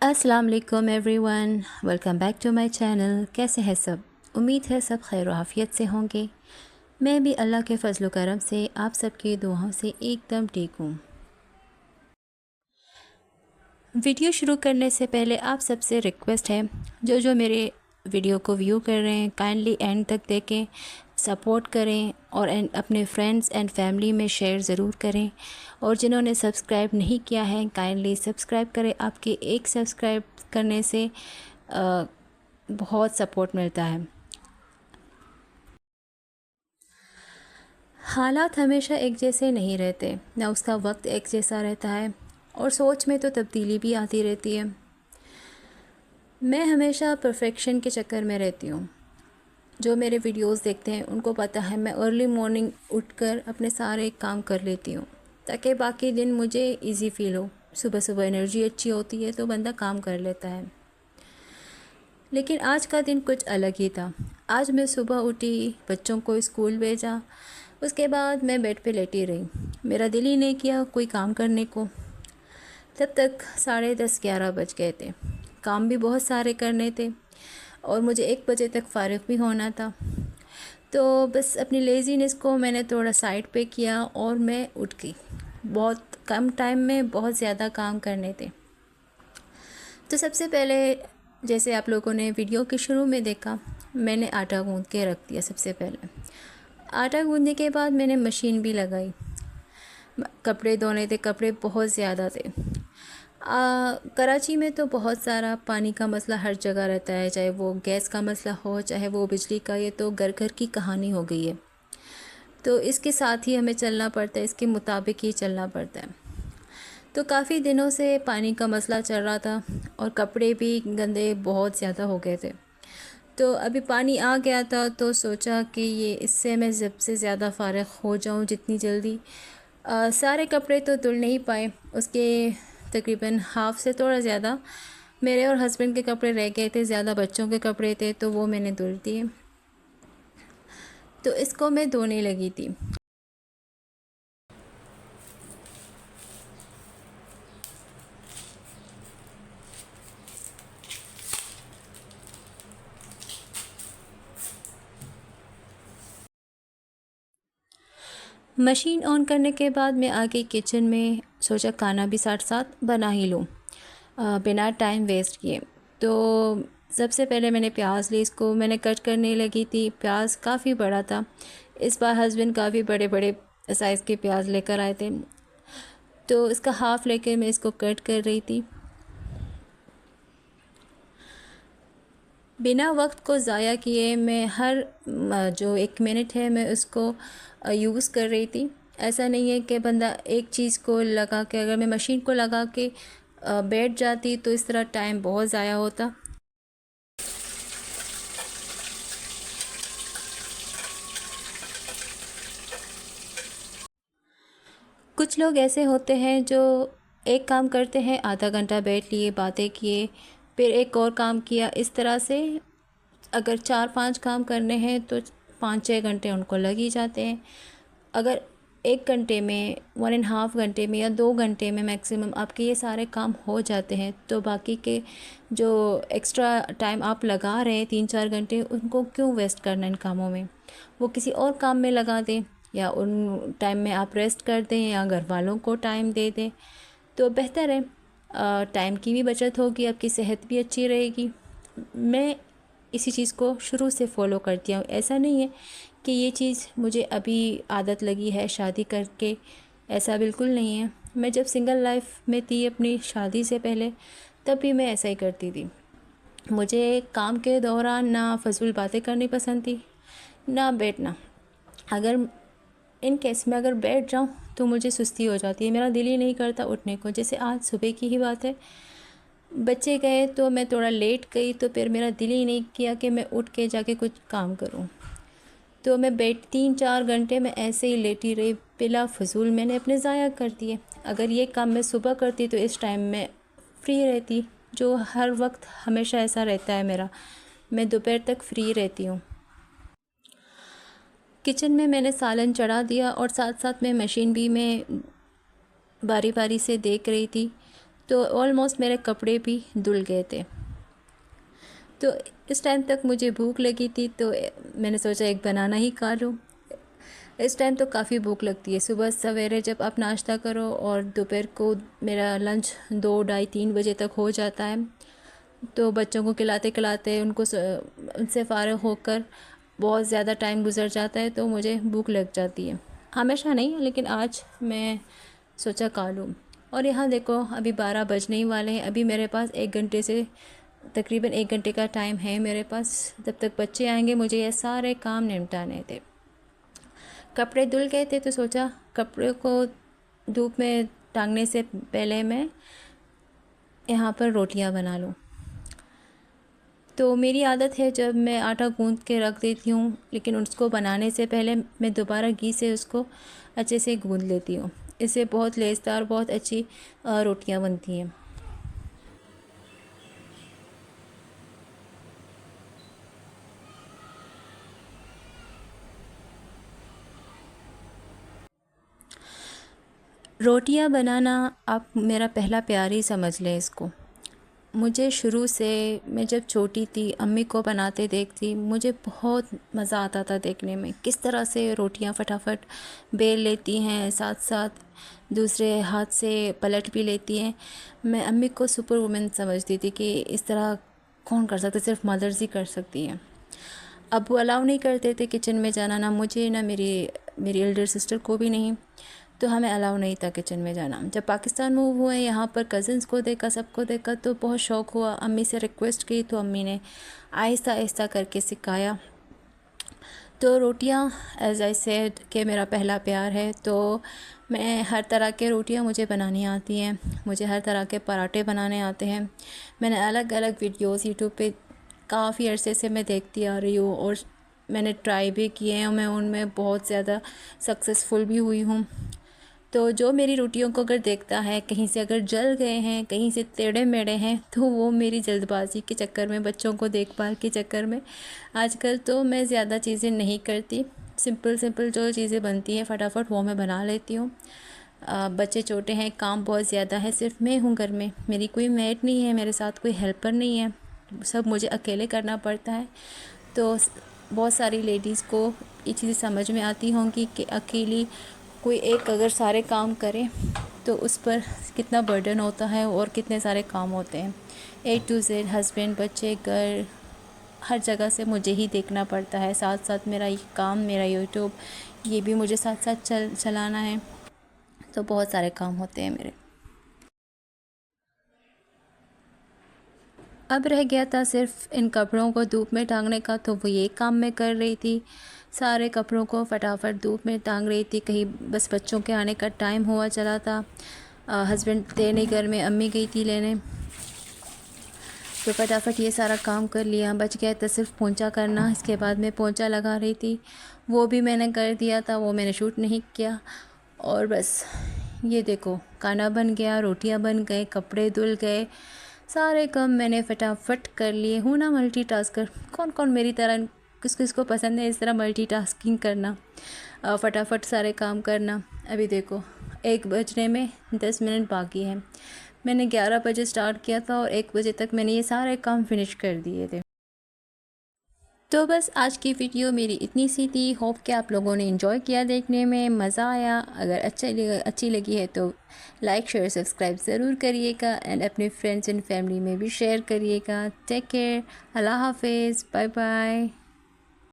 अस्सलाम वालेकुम everyone, welcome back to my channel. कैसे हैं सब? उम्मीद है सब खैर आफियत से होंगे। मैं भी अल्लाह के फजल करम से आप सबकी दुआओं से एकदम ठीक हूँ। वीडियो शुरू करने से पहले आप सबसे रिक्वेस्ट है, जो जो मेरे वीडियो को व्यू कर रहे हैं काइंडली एंड तक देखें, सपोर्ट करें और अपने फ्रेंड्स एंड फैमिली में शेयर ज़रूर करें। और जिन्होंने सब्सक्राइब नहीं किया है काइंडली सब्सक्राइब करें। आपके एक सब्सक्राइब करने से बहुत सपोर्ट मिलता है। हालात हमेशा एक जैसे नहीं रहते, ना उसका वक्त एक जैसा रहता है और सोच में तो तब्दीली भी आती रहती है। मैं हमेशा परफेक्शन के चक्कर में रहती हूँ। जो मेरे वीडियोस देखते हैं उनको पता है मैं अर्ली मॉर्निंग उठकर अपने सारे काम कर लेती हूँ ताकि बाकी दिन मुझे इजी फील हो। सुबह सुबह एनर्जी अच्छी होती है तो बंदा काम कर लेता है। लेकिन आज का दिन कुछ अलग ही था। आज मैं सुबह उठी, बच्चों को स्कूल भेजा, उसके बाद मैं बेड पे लेटी रही। मेरा दिल ही नहीं किया कोई काम करने को। तब तक 10:30-11 बज गए थे। काम भी बहुत सारे करने थे और मुझे 1 बजे तक फ़ारिग भी होना था। तो बस अपनी लेज़ीनेस को मैंने थोड़ा साइड पे किया और मैं उठ गई। बहुत कम टाइम में बहुत ज़्यादा काम करने थे। तो सबसे पहले, जैसे आप लोगों ने वीडियो के शुरू में देखा, मैंने आटा गूंद के रख दिया। सबसे पहले आटा गूंदने के बाद मैंने मशीन भी लगाई। कपड़े धोने थे, कपड़े बहुत ज़्यादा थे। कराची में तो बहुत सारा पानी का मसला हर जगह रहता है, चाहे वो गैस का मसला हो चाहे वो बिजली का। ये तो घर घर की कहानी हो गई है। तो इसके साथ ही हमें चलना पड़ता है, इसके मुताबिक ही चलना पड़ता है। तो काफ़ी दिनों से पानी का मसला चल रहा था और कपड़े भी गंदे बहुत ज़्यादा हो गए थे। तो अभी पानी आ गया था तो सोचा कि ये इससे मैं सबसे ज़्यादा फ़ारिग हो जाऊँ जितनी जल्दी। सारे कपड़े तो धुल नहीं पाए, उसके तकरीबन हाफ़ से थोड़ा ज़्यादा मेरे और हस्बैंड के कपड़े रह गए थे। ज़्यादा बच्चों के कपड़े थे तो वो मैंने धुल दिए। तो इसको मैं धोने लगी थी। मशीन ऑन करने के बाद मैं आ गई किचन में। सोचा खाना भी साथ साथ बना ही लूँ बिना टाइम वेस्ट किए। तो सबसे पहले मैंने प्याज ली, इसको मैंने कट करने लगी थी। प्याज काफ़ी बड़ा था, इस बार हस्बैंड काफ़ी बड़े बड़े साइज़ के प्याज लेकर आए थे। तो इसका हाफ़ लेकर मैं इसको कट कर रही थी। बिना वक्त को ज़ाया किए मैं हर जो 1 मिनट है मैं उसको यूज़ कर रही थी। ऐसा नहीं है कि बंदा एक चीज़ को लगा के, अगर मैं मशीन को लगा के बैठ जाती तो इस तरह टाइम बहुत ज़ाया होता। कुछ लोग ऐसे होते हैं जो एक काम करते हैं, आधा घंटा बैठ लिए, बातें किए, फिर एक और काम किया। इस तरह से अगर 4-5 काम करने हैं तो 5-6 घंटे उनको लग ही जाते हैं। अगर 1 घंटे में, 1.5 घंटे में या 2 घंटे में मैक्सिमम आपके ये सारे काम हो जाते हैं, तो बाकी के जो एक्स्ट्रा टाइम आप लगा रहे हैं 3-4 घंटे, उनको क्यों वेस्ट करना इन कामों में? वो किसी और काम में लगा दें या उन टाइम में आप रेस्ट कर दें या घर वालों को टाइम दे दें तो बेहतर है। टाइम की भी बचत होगी, आपकी सेहत भी अच्छी रहेगी। मैं इसी चीज़ को शुरू से फ़ॉलो करती हूँ। ऐसा नहीं है कि ये चीज़ मुझे अभी आदत लगी है शादी करके, ऐसा बिल्कुल नहीं है। मैं जब सिंगल लाइफ में थी अपनी शादी से पहले, तब भी मैं ऐसा ही करती थी। मुझे काम के दौरान ना फजूल बातें करनी पसंद थी, ना बैठना। अगर इन केस में अगर बैठ जाऊँ तो मुझे सुस्ती हो जाती है, मेरा दिल ही नहीं करता उठने को। जैसे आज सुबह की ही बात है, बच्चे गए तो मैं थोड़ा लेट गई, तो फिर मेरा दिल ही नहीं किया कि मैं उठ के जाके कुछ काम करूं। तो मैं बैठ 3-4 घंटे मैं ऐसे ही लेटी रही, बिला फजूल मैंने अपने ज़ाया कर दिए। अगर ये काम मैं सुबह करती तो इस टाइम में फ्री रहती, जो हर वक्त हमेशा ऐसा रहता है मेरा। मैं दोपहर तक फ्री रहती हूँ। किचन में मैंने सालन चढ़ा दिया और साथ साथ में मशीन भी मैं बारी बारी से देख रही थी। तो ऑलमोस्ट मेरे कपड़े भी धुल गए थे। तो इस टाइम तक मुझे भूख लगी थी, तो मैंने सोचा एक बनाना ही खा लूँ। इस टाइम तो काफ़ी भूख लगती है, सुबह सवेरे जब आप नाश्ता करो और दोपहर को मेरा लंच 2 ढाई 3 बजे तक हो जाता है। तो बच्चों को खिलाते खिलाते उनसे फ़ारिग होकर बहुत ज़्यादा टाइम गुजर जाता है, तो मुझे भूख लग जाती है। हमेशा नहीं, लेकिन आज मैं सोचा खा लूँ। और यहाँ देखो अभी 12 बजने ही वाले हैं। अभी मेरे पास 1 घंटे से तकरीबन 1 घंटे का टाइम है मेरे पास। जब तक बच्चे आएंगे मुझे ये सारे काम निपटाने थे। कपड़े धुल गए थे तो सोचा कपड़े को धूप में टांगने से पहले मैं यहाँ पर रोटियाँ बना लूँ। तो मेरी आदत है जब मैं आटा गूंद के रख देती हूँ, लेकिन उसको बनाने से पहले मैं दोबारा घी से उसको अच्छे से गूंद लेती हूँ। इससे बहुत लेज़दार, बहुत अच्छी रोटियाँ बनती हैं। रोटियां बनाना आप मेरा पहला प्यार ही समझ लें इसको। मुझे शुरू से, मैं जब छोटी थी अम्मी को बनाते देखती, मुझे बहुत मज़ा आता था देखने में किस तरह से रोटियां फटाफट बेल लेती हैं, साथ साथ दूसरे हाथ से पलट भी लेती हैं। मैं अम्मी को सुपर वुमेन समझती थी कि इस तरह कौन कर सकता, सिर्फ मदर्स ही कर सकती हैं। अब वो अलाउ नहीं करते थे किचन में जाना, ना मुझे ना मेरी एल्डर सिस्टर को भी नहीं। तो हमें अलाउ नहीं था किचन में जाना। जब पाकिस्तान मूव हुए, यहाँ पर कज़न्स को देखा, सबको देखा, तो बहुत शौक़ हुआ। अम्मी से रिक्वेस्ट की तो अम्मी ने आहिस्ता आहिस्ता करके सिखाया। तो रोटियाँ एज़ आई सेड कि मेरा पहला प्यार है, तो मैं हर तरह के रोटियाँ मुझे बनानी आती हैं। मुझे हर तरह के पराठे बनाने आते हैं। मैंने अलग अलग वीडियोस यूट्यूब पे काफ़ी अरसे से मैं देखती आ रही हूँ, और मैंने ट्राई भी किए हैं और मैं उनमें बहुत ज़्यादा सक्सेसफुल भी हुई हूँ। तो जो मेरी रोटियों को अगर देखता है, कहीं से अगर जल गए हैं, कहीं से टेढ़े मेढ़े हैं, तो वो मेरी जल्दबाजी के चक्कर में, बच्चों को देखभाल के चक्कर में। आजकल तो मैं ज़्यादा चीज़ें नहीं करती, सिंपल सिंपल जो चीज़ें बनती हैं फटाफट वो मैं बना लेती हूँ। बच्चे छोटे हैं, काम बहुत ज़्यादा है, सिर्फ मैं हूँ घर में, मेरी कोई मेड नहीं है, मेरे साथ कोई हेल्पर नहीं है, सब मुझे अकेले करना पड़ता है। तो बहुत सारी लेडीज़ को ये चीज़ें समझ में आती होंगी कि अकेली कोई एक अगर सारे काम करे तो उस पर कितना बर्डन होता है और कितने सारे काम होते हैं। A to Z, हस्बैंड, बच्चे, घर, हर जगह से मुझे ही देखना पड़ता है। साथ साथ मेरा ये काम, मेरा यूट्यूब, ये भी मुझे साथ साथ चलाना है। तो बहुत सारे काम होते हैं मेरे। अब रह गया था सिर्फ इन कपड़ों को धूप में टांगने का, तो वो ये काम मैं कर रही थी। सारे कपड़ों को फटाफट धूप में टांग रही थी। कहीं बस बच्चों के आने का टाइम हुआ चला था। हस्बैंड थे नहीं घर में, अम्मी गई थी लेने, तो फटाफट ये सारा काम कर लिया। बच गया था सिर्फ पोंछा करना। इसके बाद मैं पोंछा लगा रही थी, वो भी मैंने कर दिया था, वो मैंने शूट नहीं किया। और बस ये देखो खाना बन गया, रोटियां बन गए, कपड़े धुल गए, सारे काम मैंने फटाफट कर लिए। हूँ ना मल्टीटास्कर। कौन कौन मेरी तरह, किस किस को पसंद है इस तरह मल्टीटास्किंग करना, फटाफट सारे काम करना। अभी देखो 1 बजने में 10 मिनट बाकी है। मैंने 11 बजे स्टार्ट किया था और 1 बजे तक मैंने ये सारे काम फिनिश कर दिए थे। तो बस आज की वीडियो मेरी इतनी सी थी। होप कि आप लोगों ने एंजॉय किया, देखने में मज़ा आया। अगर अच्छी लगी है तो लाइक शेयर सब्सक्राइब ज़रूर करिएगा, एंड अपने फ्रेंड्स एंड फैमिली में भी शेयर करिएगा। टेक केयर, अल्लाह हाफिज़, बाय बाय।